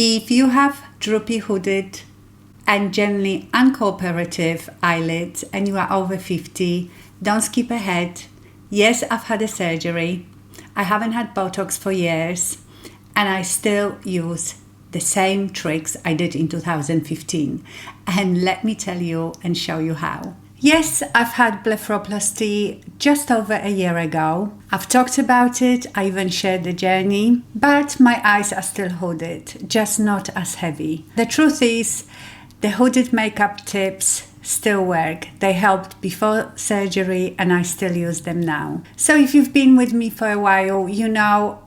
If you have droopy, hooded and generally uncooperative eyelids and you are over 50, don't skip ahead. Yes, I've had a surgery. I haven't had Botox for years and I still use the same tricks I did in 2015. And let me tell you and show you how. Yes, I've had blepharoplasty just over a year ago. I've talked about it, I even shared the journey, but my eyes are still hooded, just not as heavy. The truth is, the hooded makeup tips still work. They helped before surgery and I still use them now. So if you've been with me for a while, you know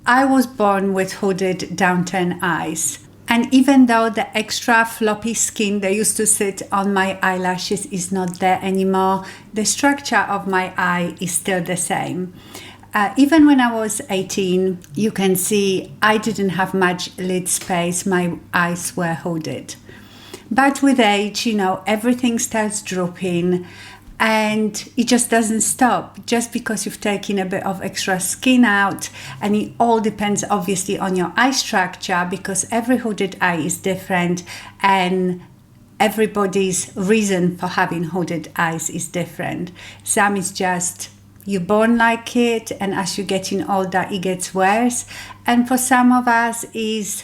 I was born with hooded downturned eyes. And even though the extra floppy skin that used to sit on my eyelashes is not there anymore, the structure of my eye is still the same. Even when I was 18, you can see I didn't have much lid space, my eyes were hooded. But with age, you know, everything starts drooping and it just doesn't stop just because you've taken a bit of extra skin out. And it all depends obviously on your eye structure because every hooded eye is different and everybody's reason for having hooded eyes is different. Some is just you're born like it and as you're getting older it gets worse, and for some of us is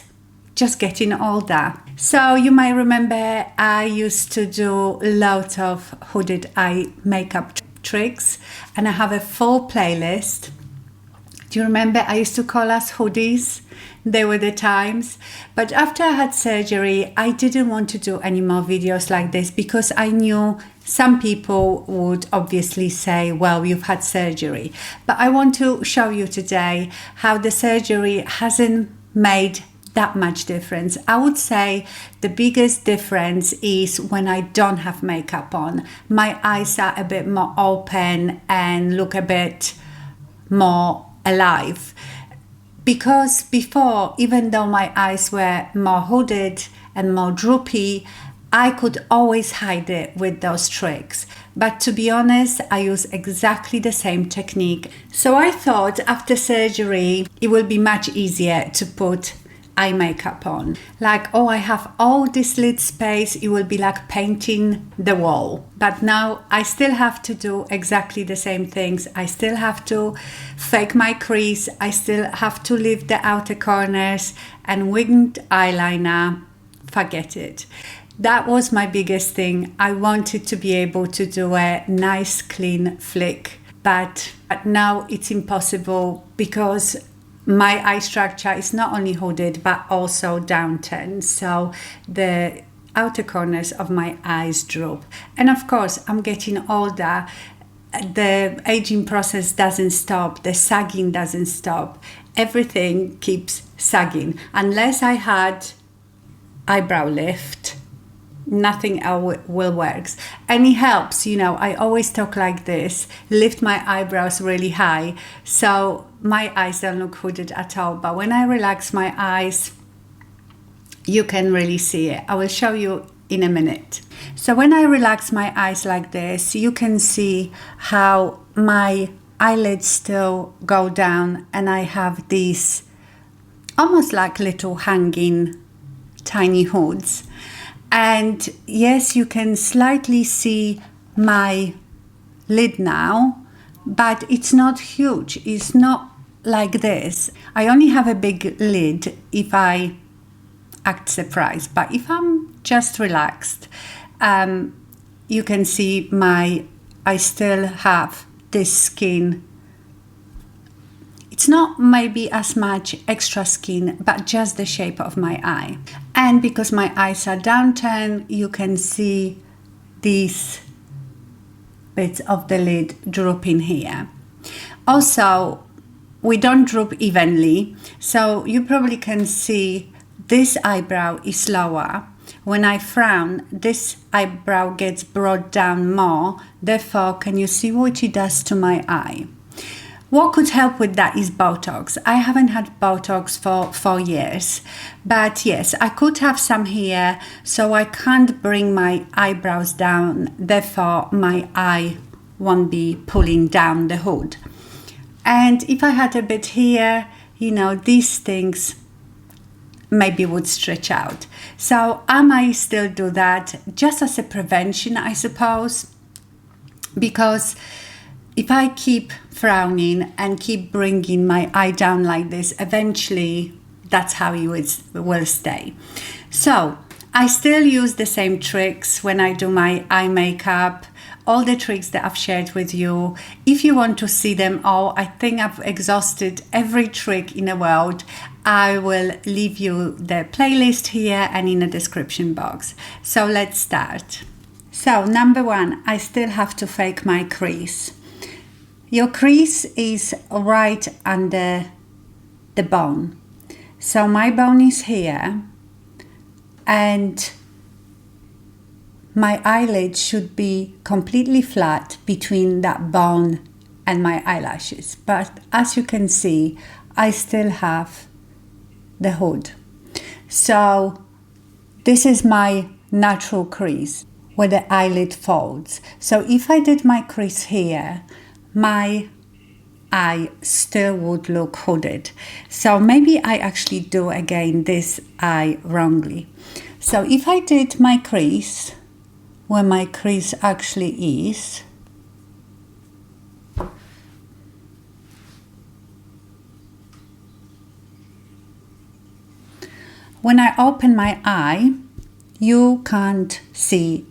just getting older. So you might remember I used to do lots of hooded eye makeup tricks and I have a full playlist. Do you remember I used to call us hoodies? They were the times. But after I had surgery, I didn't want to do any more videos like this because I knew some people would obviously say, well, you've had surgery. But I want to show you today how the surgery hasn't made that much difference. I would say the biggest difference is when I don't have makeup on. My eyes are a bit more open and look a bit more alive. Because before, even though my eyes were more hooded and more droopy, I could always hide it with those tricks. But to be honest, I use exactly the same technique. So I thought after surgery, it will be much easier to put eye makeup on. Like, oh, I have all this lid space, it will be like painting the wall. But now I still have to do exactly the same things. I still have to fake my crease, I still have to leave the outer corners, and winged eyeliner, forget it. That was my biggest thing. I wanted to be able to do a nice clean flick, but now it's impossible because my eye structure is not only hooded but also downturned, so the outer corners of my eyes droop. And of course, I'm getting older. The aging process doesn't stop, the sagging doesn't stop. Everything keeps sagging. Unless I had eyebrow lift, nothing else will work. And it helps, you know, I always talk like this, lift my eyebrows really high so my eyes don't look hooded at all. But when I relax my eyes, you can really see it. I will show you in a minute. So when I relax my eyes like this, you can see how my eyelids still go down and I have these almost like little hanging tiny hoods. And yes, you can slightly see my lid now, but it's not huge. It's not like this. I only have a big lid if I act surprised, but if I'm just relaxed, you can see I still have this skin. It's not maybe as much extra skin, but just the shape of my eye. And because my eyes are downturned, you can see these bits of the lid drooping here. Also, we don't droop evenly, so you probably can see this eyebrow is lower. When I frown, this eyebrow gets brought down more. Therefore, can you see what it does to my eye? What could help with that is Botox. I haven't had Botox for 4 years, but yes, I could have some here, so I can't bring my eyebrows down. Therefore, my eye won't be pulling down the hood. And if I had a bit here, you know, these things maybe would stretch out. So I might still do that just as a prevention, I suppose, because if I keep frowning and keep bringing my eye down like this, eventually that's how it will stay. So I still use the same tricks when I do my eye makeup, all the tricks that I've shared with you. If you want to see them all, I think I've exhausted every trick in the world. I will leave you the playlist here and in the description box. So let's start. So number one, I still have to fake my crease. Your crease is right under the bone. So my bone is here and my eyelid should be completely flat between that bone and my eyelashes. But as you can see, I still have the hood. So this is my natural crease where the eyelid folds. So if I did my crease here, my eye still would look hooded. So maybe I actually do again this eye wrongly. So if I did my crease where my crease actually is, when I open my eye, you can't see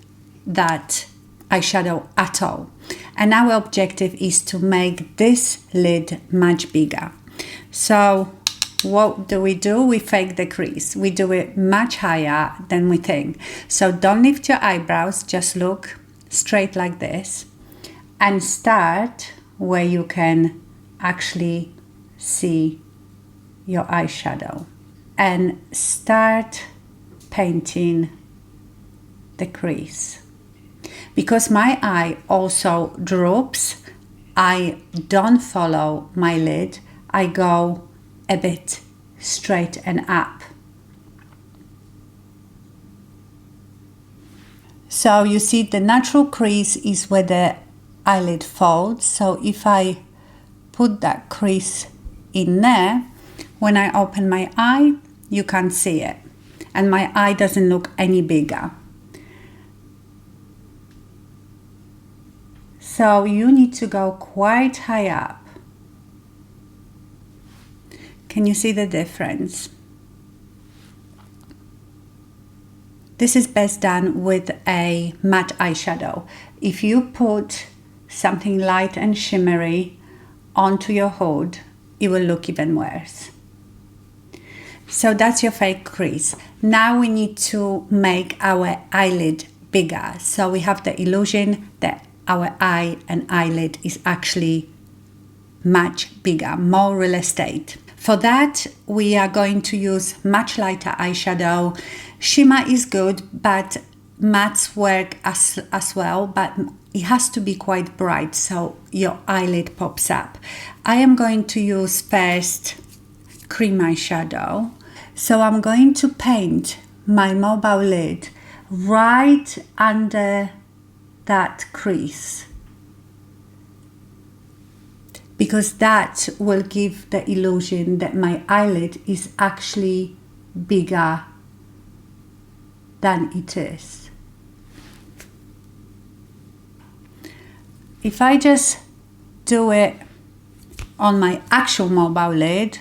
that eyeshadow at all. And our objective is to make this lid much bigger. So what do? We fake the crease. We do it much higher than we think. So don't lift your eyebrows, just look straight like this and start where you can actually see your eyeshadow and start painting the crease. Because my eye also droops, I don't follow my lid. I go a bit straight and up. So you see the natural crease is where the eyelid folds. So if I put that crease in there, when I open my eye, you can't see it. And my eye doesn't look any bigger. So you need to go quite high up. Can you see the difference? This is best done with a matte eyeshadow. If you put something light and shimmery onto your hood, it will look even worse. So that's your fake crease. Now we need to make our eyelid bigger. So we have the illusion that our eye and eyelid is actually much bigger, more real estate. For that, we are going to use much lighter eyeshadow. Shimmer is good, but mattes work as well, but it has to be quite bright so your eyelid pops up. I am going to use first cream eyeshadow. So I'm going to paint my mobile lid right under that crease, because that will give the illusion that my eyelid is actually bigger than it is. If I just do it on my actual mobile lid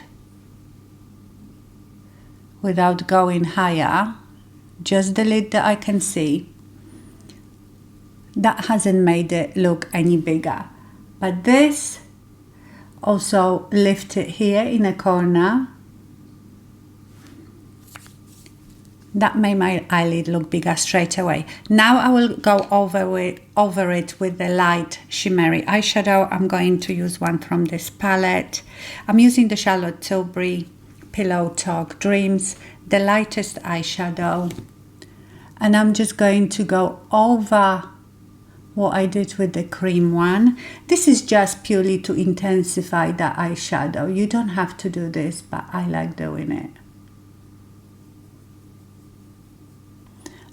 without going higher, just the lid that I can see, that hasn't made it look any bigger. But this also lift it here in a corner. That made my eyelid look bigger straight away. Now I will go over it with the light shimmery eyeshadow. I'm going to use one from this palette. I'm using the Charlotte Tilbury Pillow Talk Dreams, the lightest eyeshadow. And I'm just going to go over what I did with the cream one. This is just purely to intensify the eyeshadow. You don't have to do this, but I like doing it.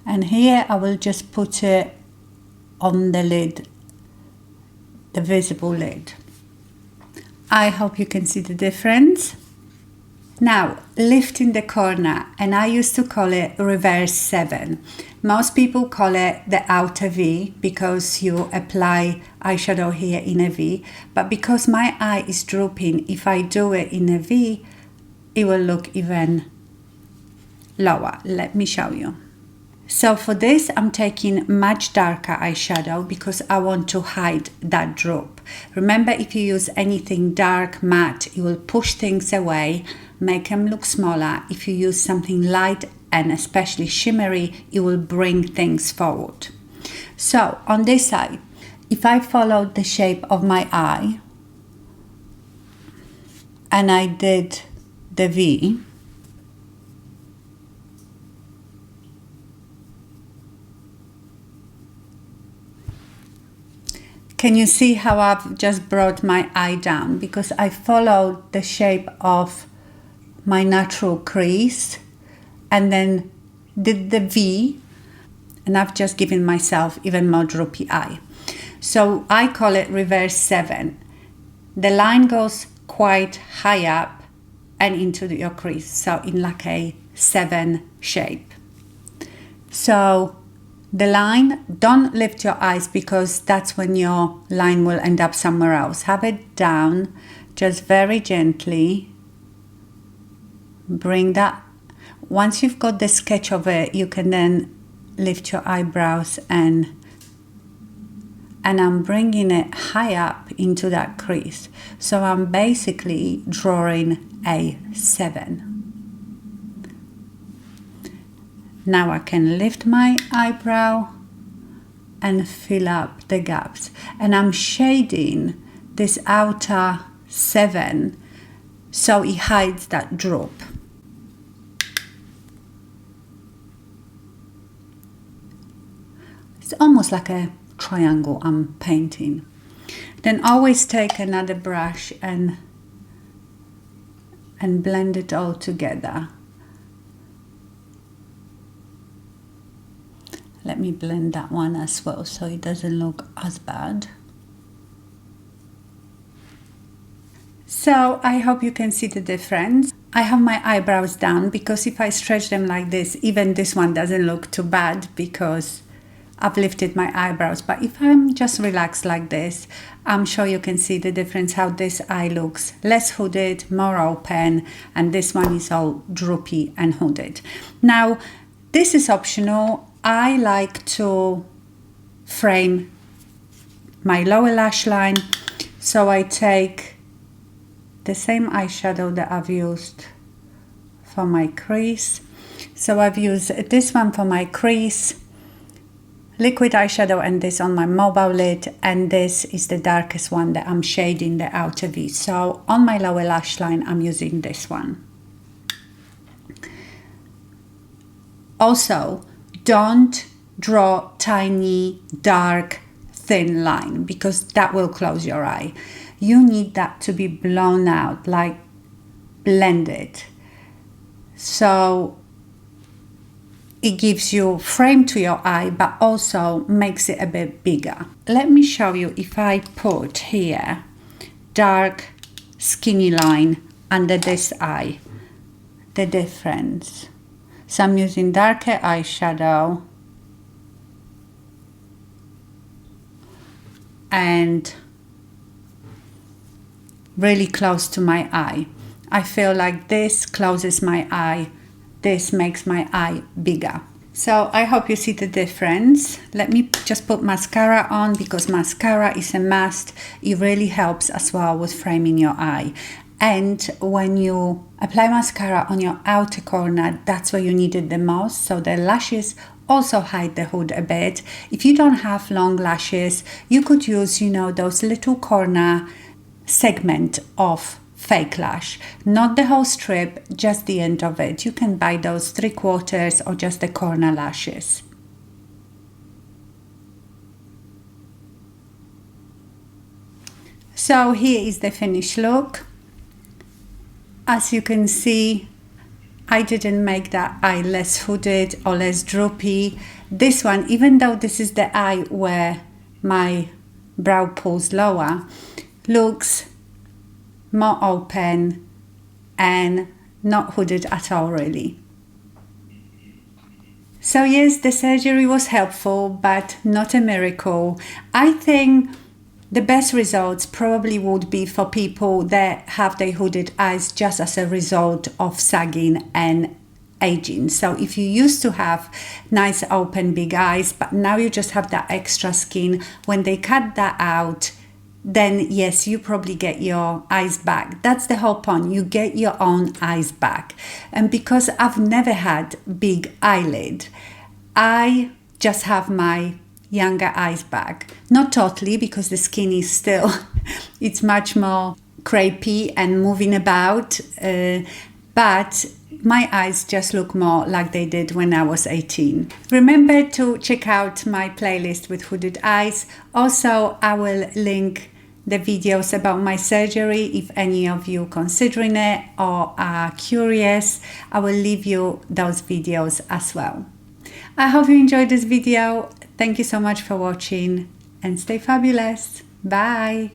And here I will just put it on the lid, the visible lid. I hope you can see the difference. Now, lifting the corner, and I used to call it reverse 7. Most people call it the outer V because you apply eyeshadow here in a V, but because my eye is drooping, if I do it in a V, it will look even lower. Let me show you. So for this, I'm taking much darker eyeshadow because I want to hide that droop. Remember, if you use anything dark, matte, it will push things away, make them look smaller. If you use something light and especially shimmery, it will bring things forward. So on this side, if I follow the shape of my eye and I did the V, can you see how I've just brought my eye down? Because I followed the shape of my natural crease and then did the V, and I've just given myself even more droopy eye. So I call it reverse 7. The line goes quite high up and into your crease, so in like a 7 shape. So the line, don't lift your eyes because that's when your line will end up somewhere else. Have it down, just very gently. Bring that. Once you've got the sketch of it, you can then lift your eyebrows and I'm bringing it high up into that crease. So I'm basically drawing a 7. Now I can lift my eyebrow and fill up the gaps. And I'm shading this outer 7 so it hides that droop. It's almost like a triangle I'm painting. Then always take another brush and blend it all together. Let me blend that one as well so it doesn't look as bad. So I hope you can see the difference. I have my eyebrows down because if I stretch them like this, even this one doesn't look too bad because I've lifted my eyebrows. But if I'm just relaxed like this, I'm sure you can see the difference how this eye looks. Less hooded, more open, and this one is all droopy and hooded. Now, this is optional. I like to frame my lower lash line, so I take the same eyeshadow that I've used for my crease. So I've used this one for my crease, liquid eyeshadow, and this on my mobile lid, and this is the darkest one that I'm shading the outer V. So on my lower lash line, I'm using this one. Also, don't draw tiny, dark, thin line because that will close your eye. You need that to be blown out, like blended. So it gives you frame to your eye, but also makes it a bit bigger. Let me show you if I put here dark, skinny line under this eye, the difference. So I'm using darker eyeshadow and really close to my eye. I feel like this closes my eye, this makes my eye bigger. So I hope you see the difference. Let me just put mascara on because mascara is a must. It really helps as well with framing your eye. And when you apply mascara on your outer corner, that's where you need it the most. So the lashes also hide the hood a bit. If you don't have long lashes, you could use, those little corner segment of fake lash. Not the whole strip, just the end of it. You can buy those 3/4 or just the corner lashes. So here is the finished look. As you can see, I didn't make that eye less hooded or less droopy. This one, even though this is the eye where my brow pulls lower, looks more open and not hooded at all really. So yes, the surgery was helpful, but not a miracle. I think the best results probably would be for people that have their hooded eyes just as a result of sagging and aging. So if you used to have nice open big eyes, but now you just have that extra skin, when they cut that out, then yes, you probably get your eyes back. That's the whole point. You get your own eyes back. And because I've never had big eyelid, I just have my younger eyes back. Not totally, because the skin is still, it's much more crepey and moving about. But my eyes just look more like they did when I was 18. Remember to check out my playlist with hooded eyes. Also, I will link the videos about my surgery if any of you considering it or are curious. I will leave you those videos as well. I hope you enjoyed this video. Thank you so much for watching and stay fabulous. Bye.